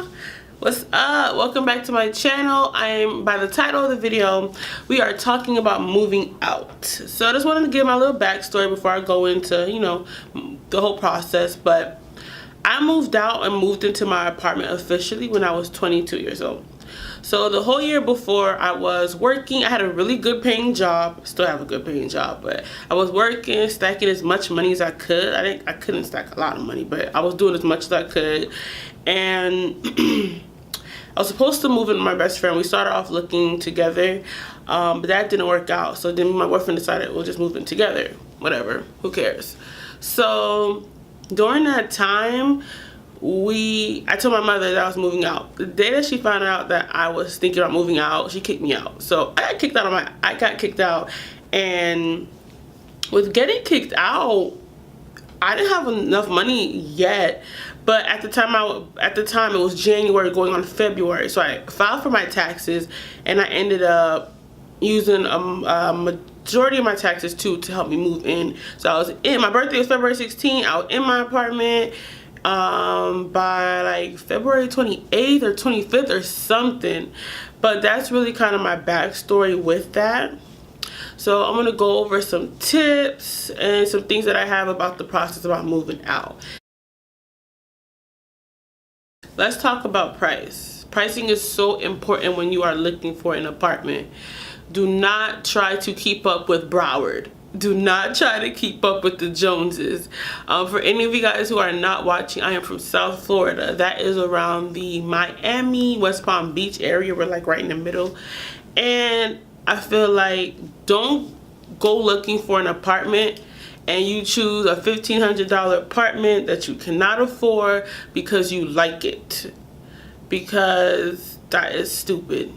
y'all, what's up? Welcome back to my channel. By the title of the video, we are talking about moving out. So I just wanted to give my little backstory before I go into, you know, the whole process. But I moved out and moved into my apartment officially when I was 22 years old. So the whole year before, I was working. I had a really good paying job. Still have a good paying job, but I was working, stacking as much money as I could. I couldn't stack a lot of money, but I was doing as much as I could. And I was supposed to move in with my best friend. We started off looking together, but that didn't work out. So then my boyfriend decided we'll just move in together. Whatever, who cares? So during that time, I told my mother that I was moving out. The day that she found out that I was thinking about moving out, she kicked me out. So I got kicked out, and with getting kicked out, I didn't have enough money yet. But at the time it was January going on February. So I filed for my taxes, and I ended up using a majority of my taxes too to help me move in. So I was in, my birthday was February 16th. I was in my apartment by like February 28th or 25th or something. But that's really kind of my backstory with that. So I'm gonna go over some tips and some things that I have about the process about moving out. Let's talk about price. Pricing is so important when you are looking for an apartment. Do not try to keep up with Broward. Do not try to keep up with the Joneses. For any of you guys who are not watching, I am from South Florida. That is around the Miami, West Palm Beach area. We're like right in the middle. And I feel like don't go looking for an apartment and you choose a $1,500 apartment that you cannot afford because you like it. Because that is stupid.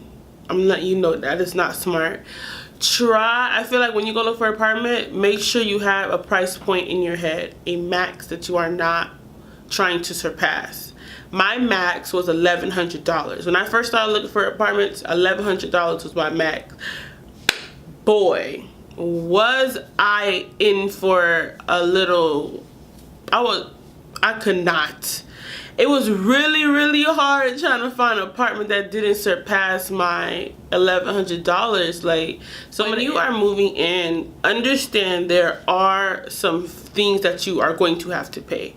I'm letting you know that is not smart. I feel like when you go look for an apartment, make sure you have a price point in your head, a max that you are not trying to surpass. My max was $1,100. When I first started looking for apartments, $1,100 was my max. Boy, was I in for a little, I could not. It was really hard trying to find an apartment that didn't surpass my $1,100. Like, so when you are moving in, understand there are some things that you are going to have to pay.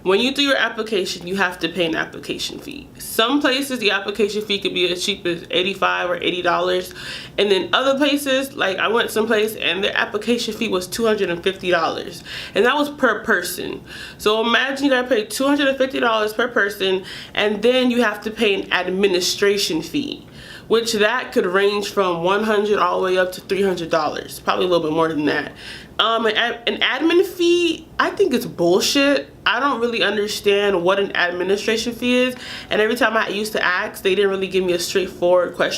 When you do your application, you have to pay an application fee. Some places the application fee could be as cheap as $85 or $80, and then other places, like I went someplace and their application fee was $250, and that was per person. So imagine you gotta pay $250 per person, and then you have to pay an administration fee, which that could range from $100 all the way up to $300, probably a little bit more than that. An admin fee, I think it's bullshit. I don't really understand what an administration fee is, and every time I used to ask, they didn't really give me a straightforward a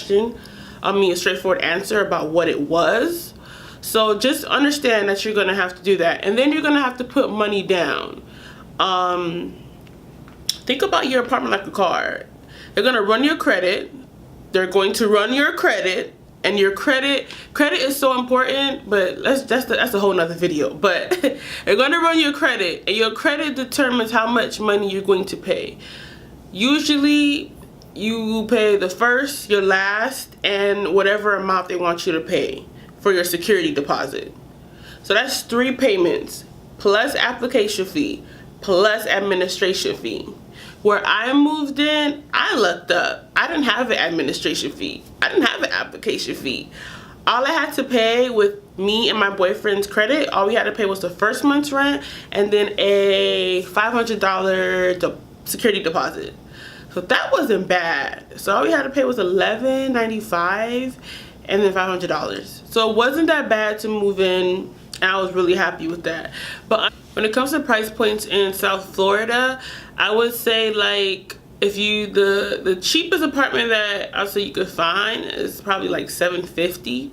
straightforward answer about what it was. So just understand that you're gonna have to do that, and then you're gonna have to put money down. Think about your apartment like a car. They're gonna run your credit. They're going to run your credit. And your credit is so important, but that's a whole nother video. But they're going to run your credit, and your credit determines how much money you're going to pay. Usually you pay the first, your last, and whatever amount they want you to pay for your security deposit. So that's 3 payments plus application fee plus administration fee. Where I moved in, I lucked up. I didn't have an administration fee. I didn't have an application fee. All I had to pay with me and my boyfriend's credit, all we had to pay was the first month's rent and then a $500 security deposit. So that wasn't bad. So all we had to pay was $11.95 and then $500. So it wasn't that bad to move in, and I was really happy with that. But when it comes to price points in South Florida, I would say, like, if the cheapest apartment that I'll say you could find is probably like $750.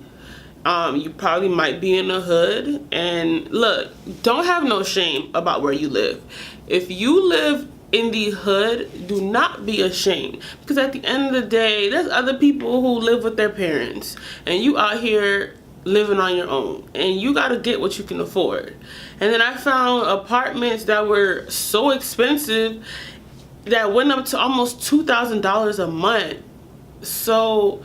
You probably might be in the hood. And look, don't have no shame about where you live. If you live in the hood, do not be ashamed, because at the end of the day, there's other people who live with their parents, and you out here living on your own, and you gotta get what you can afford. And then I found apartments that were so expensive that went up to almost $2,000 a month. So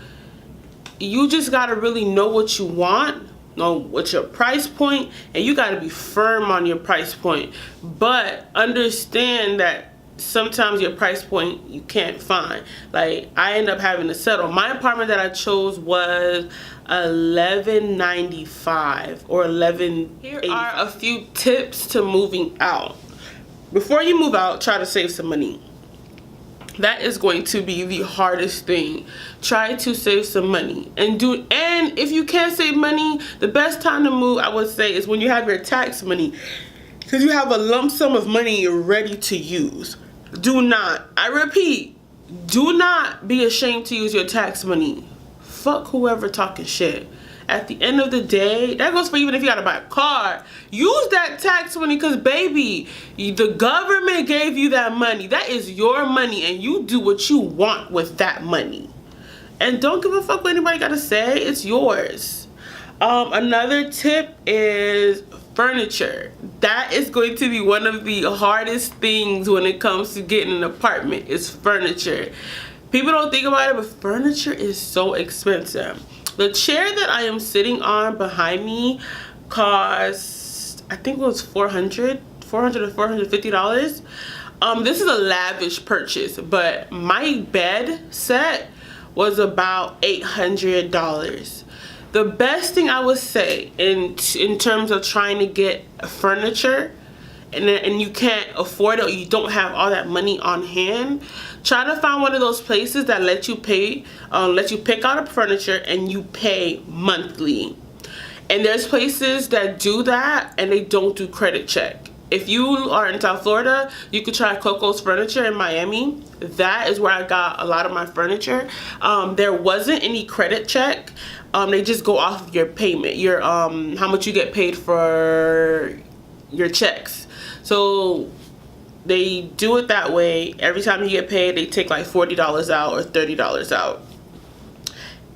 you just gotta really know what you want, know what's your price point, and you gotta be firm on your price point. But understand that sometimes your price point you can't find. Like, I end up having to settle. My apartment that I chose was $11.95 or $11.85. Here are a few tips to moving out. Before you move out, try to save some money. That is going to be the hardest thing. Try to save some money, and if you can't save money, the best time to move, I would say, is when you have your tax money, because you have a lump sum of money you're ready to use. Do not, I repeat, do not be ashamed to use your tax money. Fuck whoever talking shit. At the end of the day, that goes for even if you gotta buy a car. Use that tax money, because baby, the government gave you that money. That is your money, and you do what you want with that money. And don't give a fuck what anybody gotta say. It's yours. Another tip is furniture. That is going to be one of the hardest things when it comes to getting an apartment, is furniture. People don't think about it, but furniture is so expensive. The chair that I am sitting on behind me cost, I think it was $400 or $450. This is a lavish purchase, but my bed set was about $800. The best thing I would say in terms of trying to get furniture, and you can't afford it, or you don't have all that money on hand, try to find one of those places that let you pick out a furniture and you pay monthly. And there's places that do that, and they don't do credit check. If you are in South Florida, you could try Coco's Furniture in Miami. That is where I got a lot of my furniture. There wasn't any credit check. They just go off of your payment, your how much you get paid for your checks. So they do it that way. Every time you get paid, they take like $40 out or $30 out,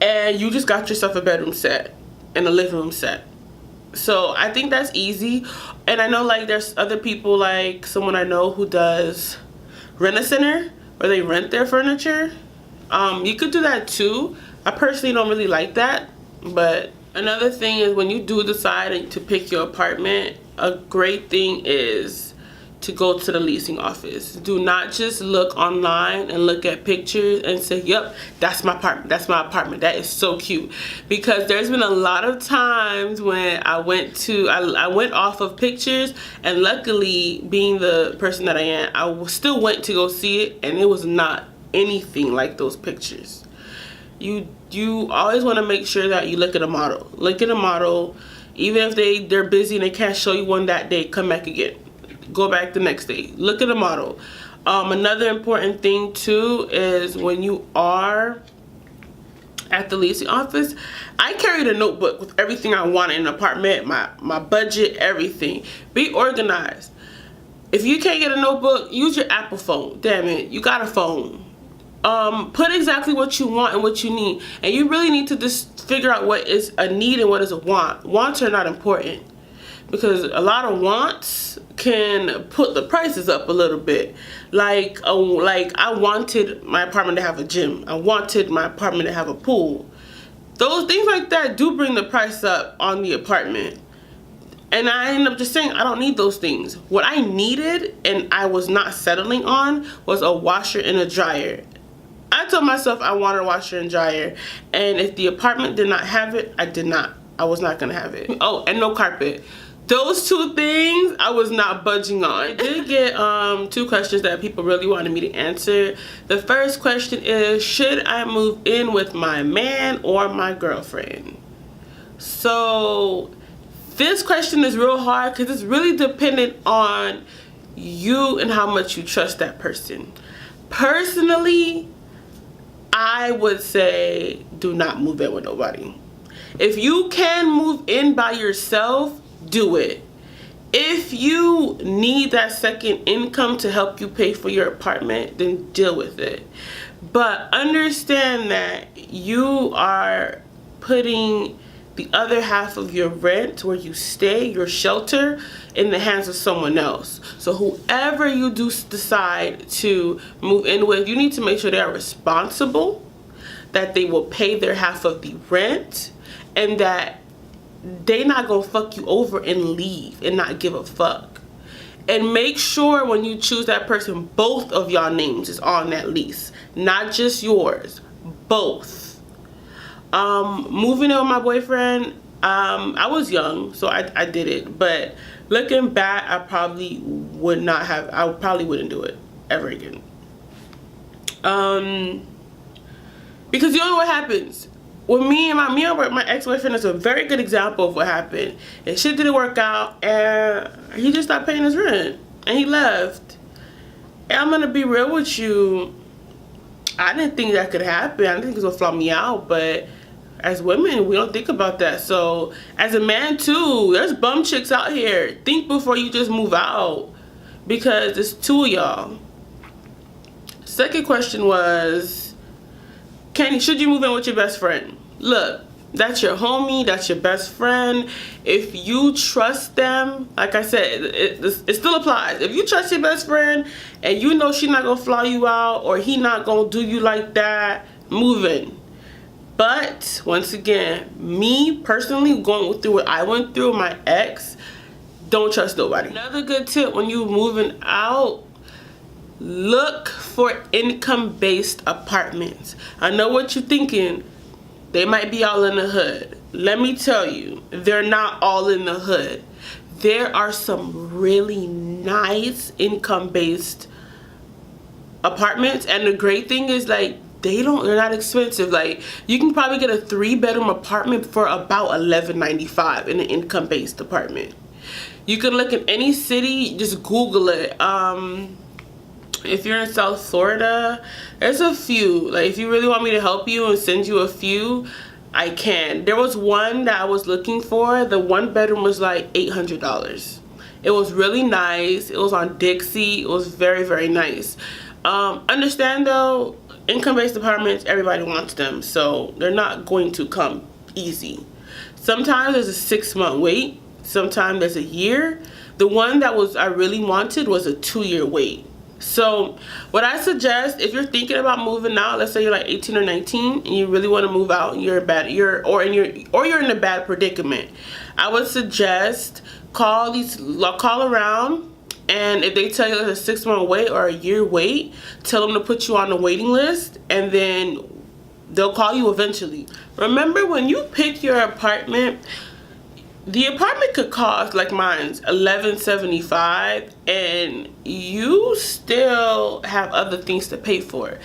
and you just got yourself a bedroom set and a living room set. So I think that's easy. And I know, like, there's other people, like someone I know who does Rent-A-Center, where they rent their furniture. You could do that too. I personally don't really like that. But another thing is, when you do decide to pick your apartment, a great thing is to go to the leasing office. Do not just look online and look at pictures and say, yep, that's my apartment, that's my apartment, that is so cute. Because there's been a lot of times when I went off of pictures, and luckily, being the person that I am, I still went to go see it, and it was not anything like those pictures. You always want to make sure that you look at a model. Look at a model. Even if they're busy and they can't show you one that day, come back again. Go back the next day. Look at a model. Another important thing too is, when you are at the leasing office, I carried a notebook with everything I wanted in an apartment, my budget, everything. Be organized. If you can't get a notebook, use your Apple phone. Damn it, you got a phone. Put exactly what you want and what you need, and you really need to just figure out what is a need and what is a want. Wants are not important, because a lot of wants can put the prices up a little bit. Like I wanted my apartment to have a gym. I wanted my apartment to have a pool. Those things like that do bring the price up on the apartment. And I end up just saying, I don't need those things. What I needed and I was not settling on was a washer and a dryer. I told myself I wanted a washer and dryer, and if the apartment did not have it, I was not gonna have it. Oh, and no carpet. Those two things I was not budging on. I did get 2 questions that people really wanted me to answer. The first question is, should I move in with my man or my girlfriend? So this question is real hard, because it's really dependent on you and how much you trust that person. Personally, I would say do not move in with nobody. If you can move in by yourself, do it. If you need that second income to help you pay for your apartment, then deal with it. But understand that you are putting the other half of your rent, where you stay, your shelter, in the hands of someone else. So whoever you do decide to move in with, you need to make sure they are responsible, that they will pay their half of the rent, and that they not gonna fuck you over and leave and not give a fuck. And make sure when you choose that person, both of y'all names is on that lease, not just yours, both. Moving in with my boyfriend, I was young, so I did it, but looking back, I probably wouldn't do it ever again. Because you don't know what happens. With me and my ex-boyfriend is a very good example of what happened. And shit didn't work out, and he just stopped paying his rent, and he left. And I'm gonna be real with you, I didn't think that could happen. I didn't think it was gonna fly me out, but as women, we don't think about that. So as a man too, there's bum chicks out here. Think before you just move out, because it's two of y'all. Second question was, should you move in with your best friend? Look, that's your homie, that's your best friend. If you trust them, like I said, it still applies. If you trust your best friend and you know she not gonna fly you out or he not gonna do you like that, move in. But once again, me personally, going through what I went through with my ex, don't trust nobody. Another good tip when you moving out, look for income-based apartments. I know what you're thinking. They might be all in the hood. Let me tell you, they're not all in the hood. There are some really nice income-based apartments, and the great thing is, like, they're not expensive. Like, you can probably get a 3-bedroom apartment for about $11.95 in an income-based apartment. You can look in any city, just Google it. If you're in South Florida, there's a few. Like, if you really want me to help you and send you a few, I can. There was one that I was looking for. The 1-bedroom was like $800. It was really nice. It was on Dixie. It was very, very nice. Understand though, income-based apartments, everybody wants them, so they're not going to come easy. Sometimes there's a 6-month wait. Sometimes there's a year. The one that I really wanted was a 2-year wait. So what I suggest, if you're thinking about moving out, let's say you're like 18 or 19 and you really want to move out, you're in a bad predicament, I would suggest call around, and if they tell you there's a 6-month wait or a year wait, tell them to put you on the waiting list, and then they'll call you eventually. Remember, when you pick your apartment, the apartment could cost, like mine's, $11.75, and you still have other things to pay for.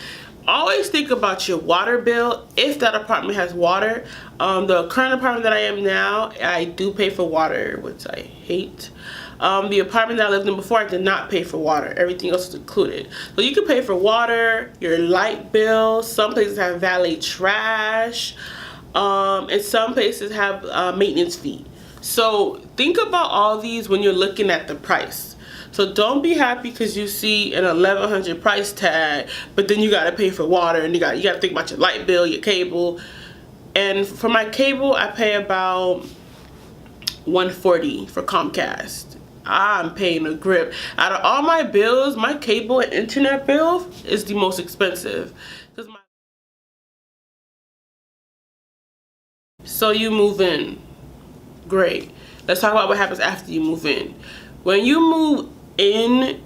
Always think about your water bill, if that apartment has water. The current apartment that I am now, I do pay for water, which I hate. The apartment that I lived in before, I did not pay for water. Everything else is included. So you can pay for water, your light bill. Some places have valet trash, and some places have maintenance fee. So think about all these when you're looking at the price. So don't be happy because you see an $1,100 price tag, but then you gotta pay for water, and you gotta think about your light bill, your cable. And for my cable, I pay about $140 for Comcast. I'm paying a grip. Out of all my bills, my cable and internet bill is the most expensive. So you move in. Great. Let's talk about what happens after you move in. When you move in,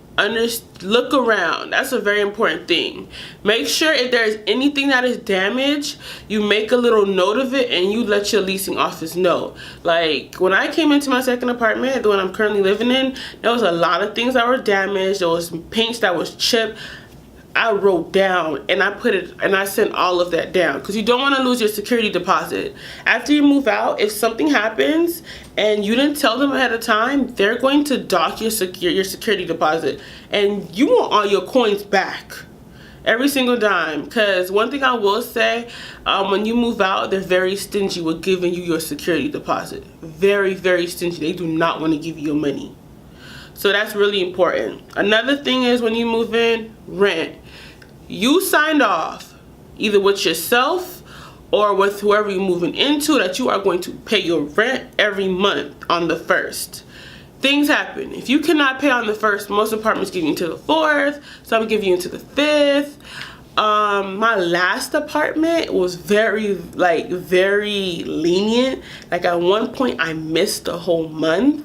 look around. That's a very important thing. Make sure if there's anything that is damaged, you make a little note of it and you let your leasing office know. Like, when I came into my second apartment, the one I'm currently living in, there was a lot of things that were damaged. There was paints that was chipped. I wrote down and I sent all of that down, because you don't want to lose your security deposit. After you move out, if something happens and you didn't tell them ahead of time, they're going to dock your security deposit, and you want all your coins back, every single dime. Because one thing I will say, when you move out, they're very stingy with giving you your security deposit. Very, very stingy. They do not want to give you your money. So that's really important. Another thing is, when you move in, rent. You signed off either with yourself or with whoever you're moving into that you are going to pay your rent every month on the 1st. Things happen. If you cannot pay on the 1st, most apartments give you to the 4th, some give you into the 5th. My last apartment was very lenient. Like at one point I missed a whole month.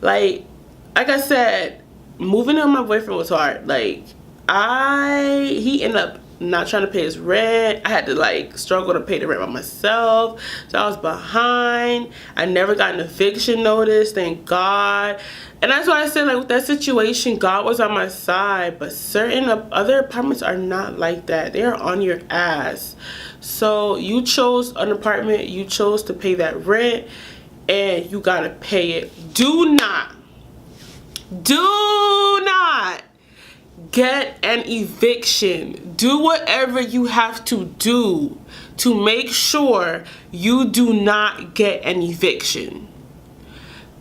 Like I said, moving in with my boyfriend was hard. Like he ended up not trying to pay his rent. I had to like struggle to pay the rent by myself, so I was behind. I never got an eviction notice, thank God. And that's why I said, like, with that situation, God was on my side. But certain other apartments are not like that. They are on your ass. So you chose an apartment, you chose to pay that rent, and you gotta pay it. Do not get an eviction. Do whatever you have to do to make sure you do not get an eviction.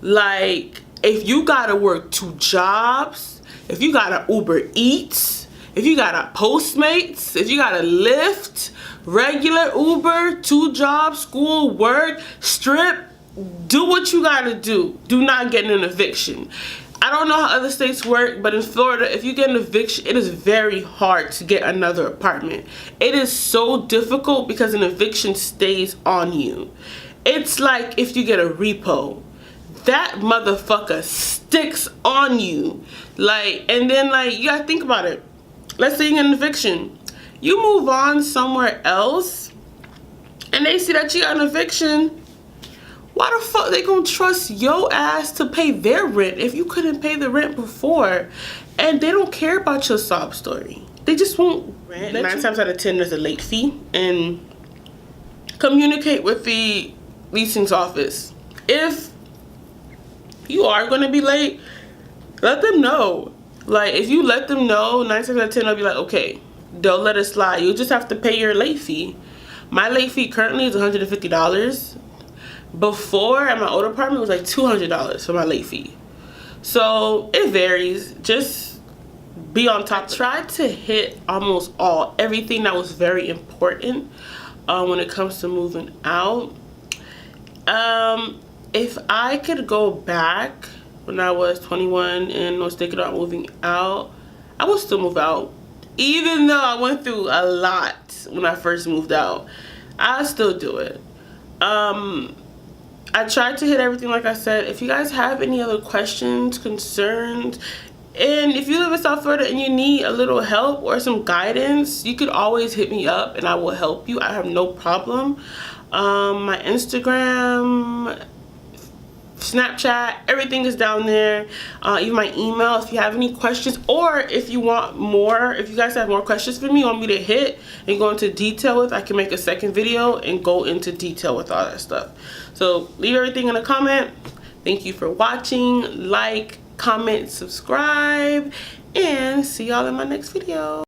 Like, if you gotta work 2 jobs, if you gotta Uber Eats, if you gotta Postmates, if you gotta Lyft, regular Uber, 2 jobs, school, work, strip, do what you gotta do. Do not get an eviction. I don't know how other states work, but in Florida, if you get an eviction, it is very hard to get another apartment. It is so difficult because an eviction stays on you. It's like if you get a repo, that motherfucker sticks on you. Like, and then like, you gotta think about it. Let's say you get an eviction. You move on somewhere else, and they see that you got an eviction. Why the fuck they gonna trust your ass to pay their rent if you couldn't pay the rent before? And they don't care about your sob story. They just won't rent. 9 times out of 10 there's a late fee. And communicate with the leasing's office. If you are gonna be late, let them know. Like, if you let them know, 9 times out of 10 they'll be like, okay, they'll let it slide. You just have to pay your late fee. My late fee currently is $150. Before, at my old apartment, it was like $200 for my late fee. So it varies. Just be on top. I tried to hit almost everything that was very important when it comes to moving out. If I could go back when I was 21 and was thinking about moving out, I would still move out. Even though I went through a lot when I first moved out, I'd still do it. I tried to hit everything like I said. If you guys have any other questions, concerns, and if you live in South Florida and you need a little help or some guidance, you could always hit me up and I will help you. I have no problem. My Instagram, Snapchat, everything is down there. Even my email if you have any questions, or if you want more, if you guys have more questions for me, want me to hit and go into detail with, I can make a second video and go into detail with all that stuff. So leave everything in a comment. Thank you for watching. Like, comment, subscribe, and see y'all in my next video.